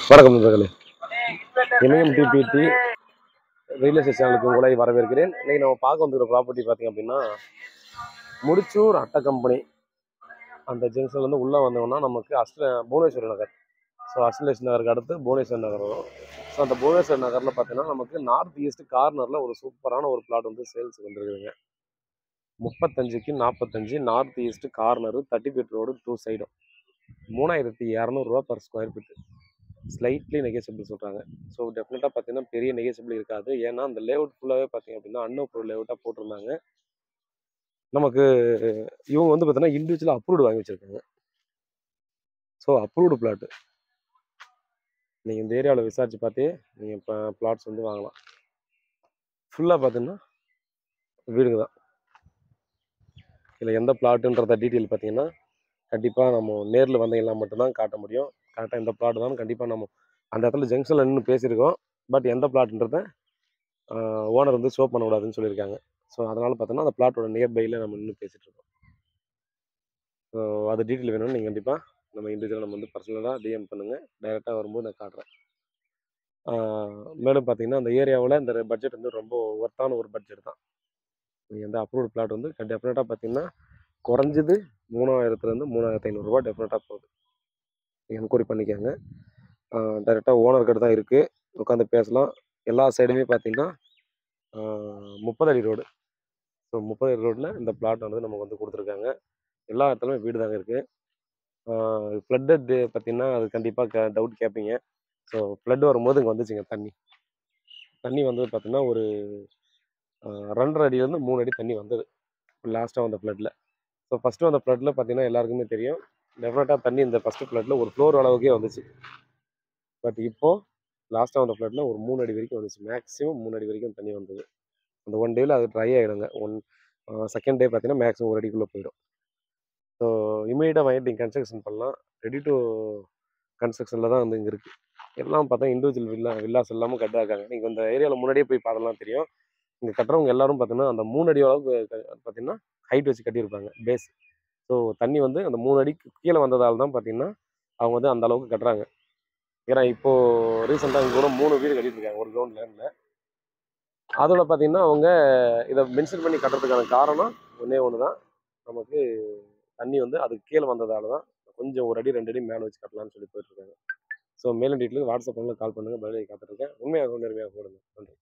வணக்கம் நண்பர்களே. இமயம் DBT real estate சேனலுக்கு உங்களை வரவேற்கிறேன். இன்னைக்கு நம்ம பார்க்க வந்துருக்க ப்ராப்பர்ட்டி பார்த்தீங்க அப்படின்னா முடிச்சூர் அட்டை கம்பெனி அந்த ஜங்ஷன்லேருந்து உள்ளே வந்தோம்னா நமக்கு புவனேஸ்வரி நகர். ஸோ அஷ்டலட்சுமி நகருக்கு அடுத்து புவனேஸ்வரி நகர் வரும். ஸோ அந்த புவனேஸ்வரி நகரில் பார்த்தீங்கன்னா நமக்கு நார்த் ஈஸ்ட் கார்னரில் ஒரு சூப்பரான ஒரு பிளாட் வந்து சேல்ஸுக்கு வந்துருக்குதுங்க. 35க்கு 45 north east corner 30 feet road 2 சைடும் 3200 ரூபா per square feet. Slightly negotiable சொல்கிறாங்க. ஸோ டெஃபினட்டாக பார்த்தீங்கன்னா பெரிய நெகோசியபிள் இருக்காது. ஏன்னா அந்த லேஅவுட் ஃபுல்லாகவே பார்த்தீங்க அப்படின்னா அன்அப்ரூவ்ட் லேஅவுட்டாக போட்டிருந்தாங்க. நமக்கு இவங்க வந்து பார்த்தீங்கன்னா இண்டிவிஜுவலாக அப்ரூவ்டு வாங்கி வச்சுருக்காங்க. ஸோ அப்ரூவ்டு பிளாட்டு நீங்கள் இந்த ஏரியாவில் விசாரித்து பார்த்தே நீங்கள் இப்போ பிளாட்ஸ் வந்து வாங்கலாம். ஃபுல்லாக பார்த்தீங்கன்னா வீடுங்க தான். இதில் எந்த பிளாட்டுன்றத டீட்டெயில் பார்த்தீங்கன்னா கண்டிப்பாக நம்ம நேரில் வந்தீங்கன்னா மட்டும்தான் காட்ட முடியும். கரெக்டாக இந்த பிளாட் தான் கண்டிப்பாக நம்ம அந்த இடத்துல ஜங்ஷனில் நின்று பேசியிருக்கோம். பட் எந்த பிளாட்ன்றதை ஓனர் வந்து ஷோ பண்ணக்கூடாதுன்னு சொல்லியிருக்காங்க. ஸோ அதனால் பார்த்தோன்னா அந்த பிளாட்டோட நியர்பையில் நம்ம நின்று பேசிகிட்டு இருக்கோம். ஸோ அது டீட்டெயில் வேணும்னு நீங்கள் கண்டிப்பாக நம்ம இண்டிவிஜுவலாக நம்ம வந்து பர்சனலாக டிஎம் பண்ணுங்கள். டைரெக்டாக வரும்போது நான் காட்டுறேன். மேலும் பார்த்தீங்கன்னா அந்த ஏரியாவில் இந்த பட்ஜெட் வந்து ரொம்ப ஒர்த்தான ஒரு பட்ஜெட் தான். நீங்கள் வந்து அப்ரூவ்டு பிளாட் வந்து டெஃபினட்டாக பார்த்தீங்கன்னா குறைஞ்சது 3000லேருந்து 3500 ரூபா டெஃபினட்டாக போகுது. நீங்கள் என்கொயரி பண்ணிக்கோங்க. டைரெக்டாக ஓனர் கிட்ட தான் இருக்குது. உட்காந்து பேசலாம். எல்லா சைடுமே பார்த்தீங்கன்னா 30 அடி ரோடு. ஸோ 30 அடி ரோட்டில் இந்த பிளாட் வந்து நமக்கு வந்து கொடுத்துருக்காங்க. எல்லா இடத்துலையுமே வீடு தாங்க இருக்குது. ஃப்ளட்டட் பார்த்தீங்கன்னா அது கண்டிப்பாக டவுட் கேட்பீங்க. ஸோ ஃப்ளட் வரும்போது இங்கே வந்துச்சுங்க தண்ணி வந்து பார்த்தீங்கன்னா ஒரு 2.5 அடியிலேருந்து 3 அடி தண்ணி வந்தது லாஸ்ட்டாக வந்த ஃப்ளட்டில். ஸோ ஃபஸ்ட்டு வந்த ஃப்ளட்டில் பார்த்தீங்கன்னா எல்லாருக்குமே தெரியும் டெஃபினட்டாக தண்ணி இந்த ஃபஸ்ட்டு ஃப்ளட்டில் ஒரு ஃப்ளோர் அளவுக்கே வந்துச்சு. பட் இப்போது லாஸ்ட்டாக வந்த ஃப்ளட்டில் ஒரு 3 அடி வரைக்கும் வந்துச்சு. மேக்ஸிமம் 3 அடி வரைக்கும் தண்ணி வந்தது. அந்த 1 டேயில் அது ட்ரை ஆகிடுங்க. செகண்ட் டே பார்த்தீங்கன்னா மேக்ஸிமம் 1 அடிக்குள்ளே போயிடும். ஸோ இமீடியட்டாக வாங்கிட்டு நீங்கள் கன்ஸ்ட்ரக்ஷன் பண்ணலாம். ரெடி டு கன்ஸ்ட்ரக்ஷனில் தான் வந்து இங்கே இருக்குது. எல்லாம் பார்த்தா இண்டிவிஜுவல் வில்லாஸ் எல்லாமே கட்டாக இருக்காங்க. நீங்கள் இந்த ஏரியாவில் முன்னாடியே போய் பார்த்தலாம் தெரியும். இங்கே கட்டுறவங்க எல்லாரும் பார்த்தீங்கன்னா அந்த 3 அடி அளவுக்கு பார்த்தீங்கன்னா ஹைட் வச்சு கட்டியிருப்பாங்க பேஸ். ஸோ தண்ணி வந்து அந்த 3 அடிக்கு கீழே வந்ததால் தான் பார்த்தீங்கன்னா அவங்க வந்து அந்த அளவுக்கு கட்டுறாங்க. ஏன்னா இப்போது ரீசெண்டாக இங்கே கூட 3 வீடு கட்டிட்டு இருக்காங்க ஒரு கிரவுண்ட் லேண்டில். அதோட பார்த்தீங்கன்னா அவங்க இதை மென்ஷன் பண்ணி கட்டுறதுக்கான காரணம் ஒன்றே ஒன்று தான். நமக்கு தண்ணி வந்து அதுக்கு கீழே வந்ததால தான் கொஞ்சம் 1 அடி 2 அடி மேலே வச்சு கட்டலாம்னு சொல்லி போயிட்டுருக்காங்க. ஸோ மேலும் டீட்டெயிலுக்கு வாட்ஸ்அப் கால் பண்ணுங்கள். பதிலை காத்துட்ருக்கேன். உண்மையாக நேர்மையாக போடுங்க. நன்றி.